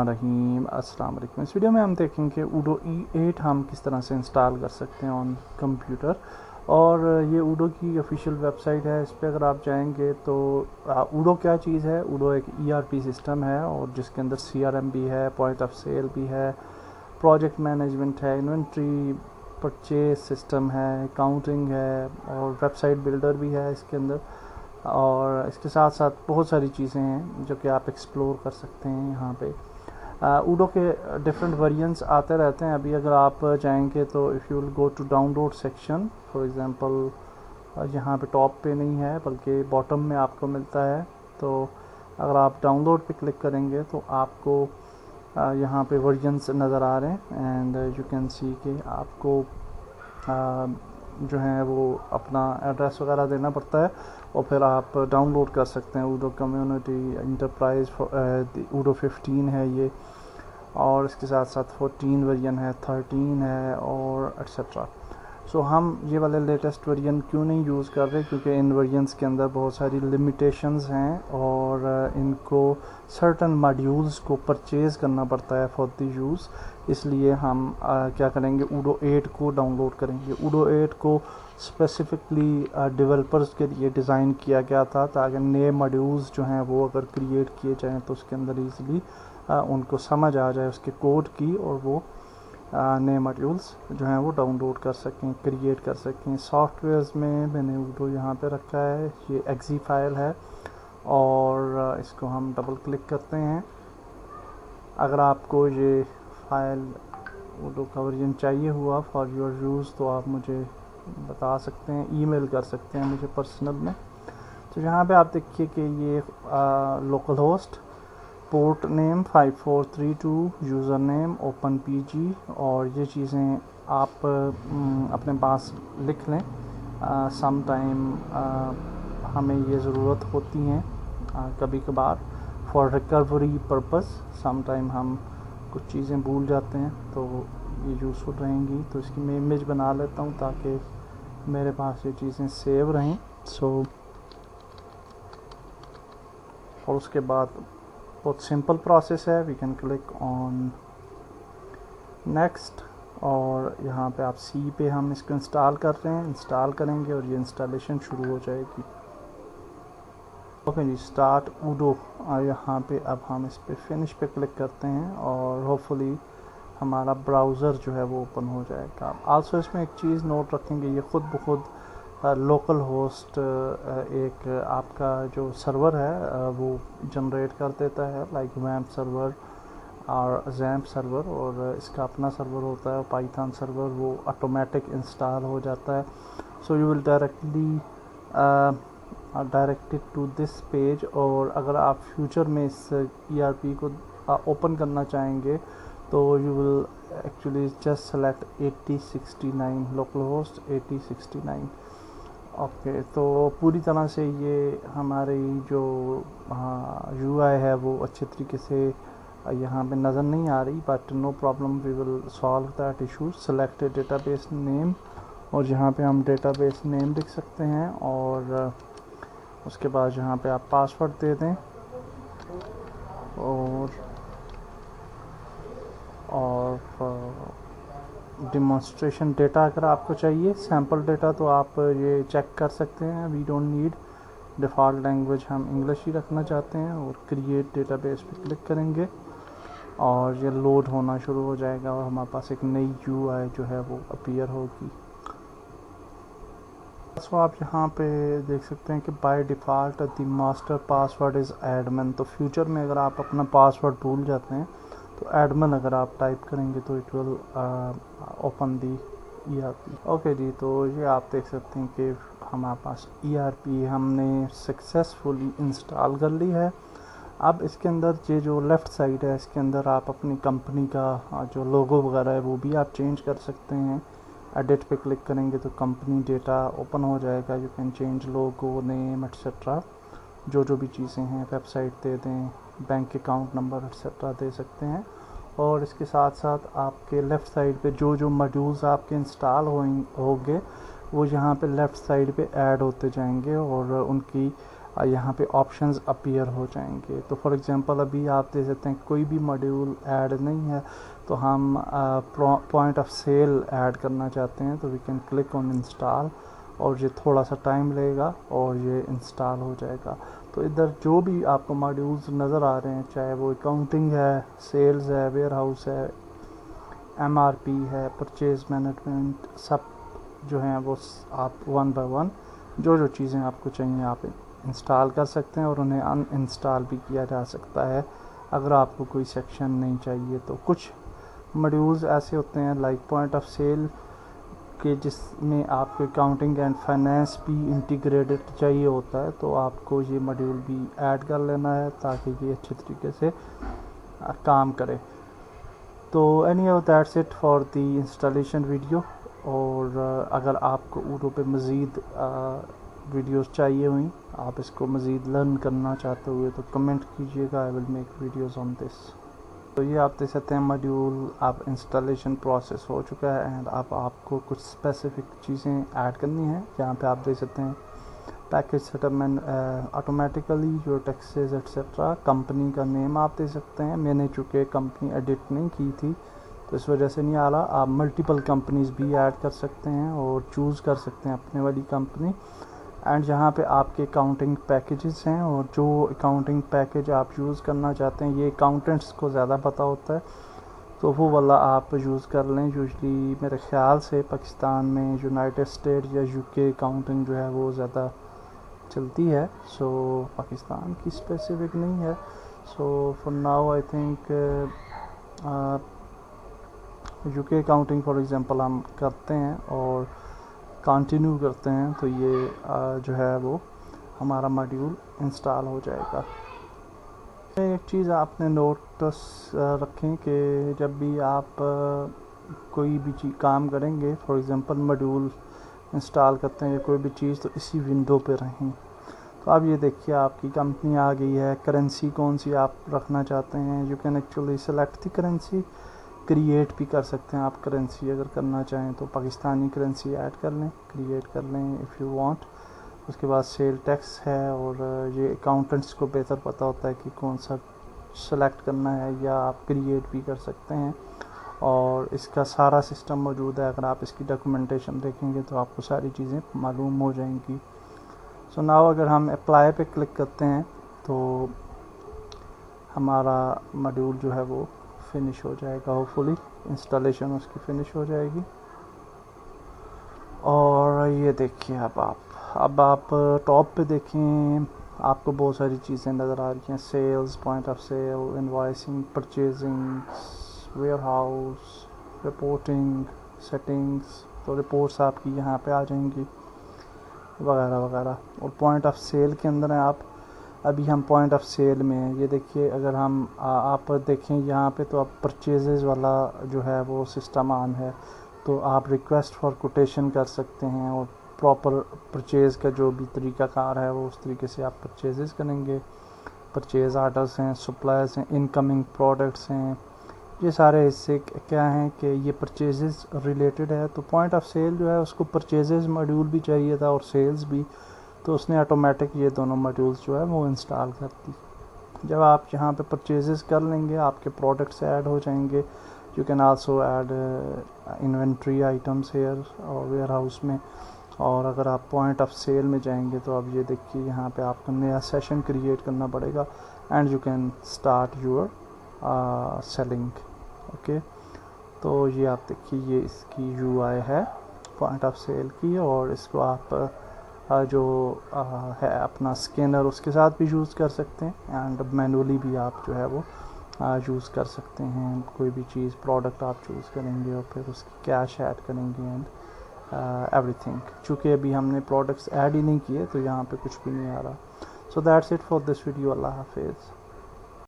रहीम अस्सलाम वालेकुम। इस वीडियो में हम देखेंगे ऊडो E8 हम किस तरह से इंस्टॉल कर सकते हैं ऑन कंप्यूटर। और ये ऊडो की ऑफिशियल वेबसाइट है। इस पर अगर आप जाएंगे तो ऊडो क्या चीज़ है, ऊडो एक ERP सिस्टम है और जिसके अंदर CRM भी है, पॉइंट ऑफ सेल भी है, प्रोजेक्ट मैनेजमेंट है, इन्वेंट्री परचेज सिस्टम है, अकाउंटिंग है और वेबसाइट बिल्डर भी है इसके अंदर। और इसके साथ साथ बहुत सारी चीज़ें हैं जो कि आप एक्सप्लोर कर सकते हैं यहाँ पे। ऊडो के डिफरेंट वेरिएंट्स आते रहते हैं। अभी अगर आप चाहेंगे तो if you will go to download section, for example यहाँ पे टॉप पे नहीं है बल्कि बॉटम में आपको मिलता है। तो अगर आप डाउनलोड पे क्लिक करेंगे तो आपको यहाँ पे वर्जन्स नज़र आ रहे हैं एंड यू कैन सी कि आपको जो है वो अपना एड्रेस वगैरह देना पड़ता है और फिर आप डाउनलोड कर सकते हैं। ऊडो कम्युनिटी इंटरप्राइज ऊडो 15 है ये, और इसके साथ साथ 14 वर्जन है, 13 है और एट्सेट्रा। सो हम ये वाले लेटेस्ट वर्जन क्यों नहीं यूज़ कर रहे, क्योंकि इन वर्जन्स के अंदर बहुत सारी लिमिटेशंस हैं और इनको सर्टन मॉड्यूल्स को परचेज़ करना पड़ता है फॉर द यूज़। इसलिए हम क्या करेंगे, ऊडो 8 को डाउनलोड करेंगे। ऊडो 8 को स्पेसिफिकली डेवलपर्स के लिए डिज़ाइन किया गया था ताकि नए मॉड्यूल्स जो हैं वो अगर क्रिएट किए जाएँ तो उसके अंदर ईज़िली उनको समझ आ जाए उसके कोड की, और वो नए मॉड्यूल्स जो हैं वो डाउनलोड कर सकें, क्रिएट कर सकें। सॉफ्टवेयर्स में मैंने ऊडो यहाँ पे रखा है, ये एक्जी फाइल है और इसको हम डबल क्लिक करते हैं। अगर आपको ये फाइल ऊडो का वर्जन चाहिए हुआ फॉर योर यूज़ तो आप मुझे बता सकते हैं, ईमेल कर सकते हैं मुझे पर्सनल में। तो यहाँ पे आप देखिए कि ये local host, port name 5432, user name open PG, और ये चीज़ें आप अपने पास लिख लें। सम टाइम हमें ये ज़रूरत होती हैं कभी कभार for recovery purpose. Some time हम कुछ चीज़ें भूल जाते हैं तो ये यूज़फुल रहेंगी। तो इसकी मैं इमेज बना लेता हूँ ताकि मेरे पास ये चीज़ें सेव रहें। और उसके बाद बहुत सिंपल प्रोसेस है, we can click on next और यहाँ पे आप सी पे हम इसको इंस्टॉल कर रहे हैं, इंस्टॉल करेंगे और ये इंस्टॉलेशन शुरू हो जाएगी। ओके जी, स्टार्ट ऊडो। यहाँ पे अब हम इस पे फिनिश पे क्लिक करते हैं और होपफुली हमारा ब्राउज़र जो है वो ओपन हो जाएगा। आल्सो इसमें एक चीज़ नोट रखेंगे, ये ख़ुद ब खुद लोकल होस्ट एक आपका जो सर्वर है वो जनरेट कर देता है, लाइक वैम्प सर्वर और जैम्प सर्वर, और इसका अपना सर्वर होता है पाइथन सर्वर, वो ऑटोमेटिक इंस्टॉल हो जाता है। So you will directly directed to this page. और अगर आप फ्यूचर में इस ERP को ओपन करना चाहेंगे तो you will actually just select 8069 local host 8069। Okay, तो पूरी तरह से ये हमारी जो UI है वो अच्छे तरीके से यहाँ पे नज़र नहीं आ रही, but no problem, we will solve that issue. Select database name, और यहाँ पे हम डेटाबेस नेम लिख सकते हैं और उसके बाद यहाँ पे आप पासवर्ड दे दें और डेमोन्स्ट्रेशन डेटा अगर आपको चाहिए, सैम्पल डेटा, तो आप ये चेक कर सकते हैं। We don't need, default language हम इंग्लिश ही रखना चाहते हैं और क्रिएट डेटाबेस पे क्लिक करेंगे और ये लोड होना शुरू हो जाएगा और हमारे पास एक नई UI जो है वो अपीयर होगी। तो आप यहाँ पे देख सकते हैं कि by default the master password is admin. तो फ्यूचर में अगर आप अपना पासवर्ड भूल जाते हैं तो एडमिन अगर आप टाइप करेंगे तो it will open the ERP। Okay जी, तो ये आप देख सकते हैं कि हमारे पास ERP हमने सक्सेसफुली इंस्टॉल कर ली है। अब इसके अंदर ये जो लेफ़्ट साइड है इसके अंदर आप अपनी कंपनी का जो लोगो वगैरह है वो भी आप चेंज कर सकते हैं। एडिट पे क्लिक करेंगे तो कंपनी डेटा ओपन हो जाएगा। You can change logo, name etcetera, जो भी चीज़ें हैं, वेबसाइट दे दें, बैंक अकाउंट नंबर एट्सेट्रा दे सकते हैं। और इसके साथ साथ आपके लेफ़्ट साइड पे जो मॉड्यूल्स आपके इंस्टॉल होंगे वो यहाँ पे लेफ़्ट साइड पे ऐड होते जाएंगे और उनकी यहाँ पे ऑप्शंस अपीयर हो जाएंगे। तो फॉर एग्जांपल अभी आप देख सकते हैं कोई भी मॉड्यूल ऐड नहीं है, तो हम पॉइंट ऑफ सेल ऐड करना चाहते हैं, तो we can click on install, और ये थोड़ा सा टाइम लेगा और ये इंस्टॉल हो जाएगा। तो इधर जो भी आपको मॉड्यूल्स नज़र आ रहे हैं, चाहे वो अकाउंटिंग है, सेल्स है, वेयर हाउस है, MRP है, परचेज मैनेजमेंट, सब जो हैं वो आप वन बाय वन जो चीज़ें आपको चाहिए आप इंस्टॉल कर सकते हैं, और उन्हें अनइंस्टॉल भी किया जा सकता है अगर आपको कोई सेक्शन नहीं चाहिए। तो कुछ मॉड्यूल्स ऐसे होते हैं लाइक पॉइंट ऑफ सेल के, जिसमें आपको अकाउंटिंग एंड फाइनेंस भी इंटीग्रेटेड चाहिए होता है, तो आपको ये मॉड्यूल भी ऐड कर लेना है ताकि ये अच्छे तरीके से काम करे। तो any how that's it for the installation video. और अगर आपको ऊडो पे मज़ीद वीडियोस चाहिए हुई, आप इसको मज़ीद लर्न करना चाहते हुए, तो कमेंट कीजिएगा, I will make videos on this. तो ये आप देख सकते हैं मॉड्यूल आप इंस्टॉलेशन प्रोसेस हो चुका है, एंड अब आपको कुछ स्पेसिफिक चीज़ें ऐड करनी है। यहाँ पे आप देख सकते हैं package settlement automatically, your taxes etcetera, company का नेम आप दे सकते हैं। मैंने चूँकि कंपनी एडिट नहीं की थी तो इस वजह से नहीं आ रहा। आप मल्टीपल कंपनीज भी ऐड कर सकते हैं और चूज़ कर सकते हैं अपने वाली कंपनी। एंड जहाँ पे आपके अकाउंटिंग पैकेजेस हैं, और जो अकाउंटिंग पैकेज आप यूज़ करना चाहते हैं, ये अकाउंटेंट्स को ज़्यादा पता होता है, तो वो वाला आप यूज़ कर लें। यूजली मेरे ख्याल से पाकिस्तान में यूनाइटेड स्टेट या UK अकाउंटिंग जो है वो ज़्यादा चलती है, सो पाकिस्तान की स्पेसिफिक नहीं है। So for now I think UK accounting for example हम करते हैं और कंटिन्यू करते हैं, तो ये जो है वो हमारा मॉड्यूल इंस्टॉल हो जाएगा। एक चीज़ आपने नोटिस रखें कि जब भी आप कोई भी चीज़ काम करेंगे, फॉर एग्जांपल मॉड्यूल इंस्टॉल करते हैं या कोई भी चीज़, तो इसी विंडो पे रहें। तो अब ये देखिए आपकी कंपनी आ गई है, करेंसी कौन सी आप रखना चाहते हैं, you can actually select the currency, create भी कर सकते हैं आप करेंसी अगर करना चाहें तो पाकिस्तानी करेंसी ऐड कर लें, क्रिएट कर लें इफ़ यू वांट। उसके बाद सेल टैक्स है, और ये अकाउंटेंट्स को बेहतर पता होता है कि कौन सा सेलेक्ट करना है, या आप क्रिएट भी कर सकते हैं। और इसका सारा सिस्टम मौजूद है, अगर आप इसकी डॉक्यूमेंटेशन देखेंगे तो आपको सारी चीज़ें मालूम हो जाएंगी। सो नाउ अगर हम अप्लाई पे क्लिक करते हैं तो हमारा मॉड्यूल जो है वो फिनिश हो जाएगा, होपफुली इंस्टॉलेशन उसकी फिनिश हो जाएगी। और ये देखिए अब आप टॉप पे देखें, आपको बहुत सारी चीज़ें नज़र आ रही हैं, sales, point of sale, invoicing, purchasing, warehouse, reporting, settings. तो रिपोर्ट्स आपकी यहाँ पे आ जाएंगी वगैरह वगैरह। और पॉइंट ऑफ सेल के अंदर है आप, अभी हम पॉइंट ऑफ सेल में हैं। ये देखिए अगर हम आप देखें यहाँ पे, तो आप परचेजेस वाला जो है वो सिस्टम ऑन है, तो आप रिक्वेस्ट फॉर कोटेशन कर सकते हैं, और प्रॉपर परचेज़ का जो भी तरीक़ाकार है वो उस तरीके से आप परचेजेस करेंगे। परचेज़ आर्डर्स हैं, सप्लायर्स हैं, इनकमिंग प्रोडक्ट्स हैं, ये सारे हिस्से क्या हैं कि ये परचेजेस रिलेटेड है। तो पॉइंट ऑफ सेल जो है उसको परचेजेस मॉड्यूल भी चाहिए था और सेल्स भी, तो उसने ऑटोमेटिक ये दोनों मॉड्यूल्स जो है वो इंस्टॉल कर दी। जब आप यहाँ पे परचेजेस कर लेंगे, आपके प्रोडक्ट्स ऐड हो जाएंगे। You can also add inventory items here और वेयर हाउस में। और अगर आप पॉइंट ऑफ सेल में जाएंगे तो अब ये देखिए यहाँ पे आपको नया सेशन क्रिएट करना पड़ेगा, and you can start your selling. Okay, तो ये आप देखिए ये इसकी UI है पॉइंट ऑफ सेल की, और इसको आप जो है अपना स्कैनर उसके साथ भी यूज़ कर सकते हैं, एंड मैनुअली भी आप जो है वो यूज़ कर सकते हैं। कोई भी चीज़ प्रोडक्ट आप चूज़ करेंगे और फिर उसकी कैश ऐड करेंगे एंड एवरीथिंग। चूँकि अभी हमने प्रोडक्ट्स ऐड ही नहीं किए तो यहाँ पे कुछ भी नहीं आ रहा। So that's it for this video. अल्लाह हाफिज़।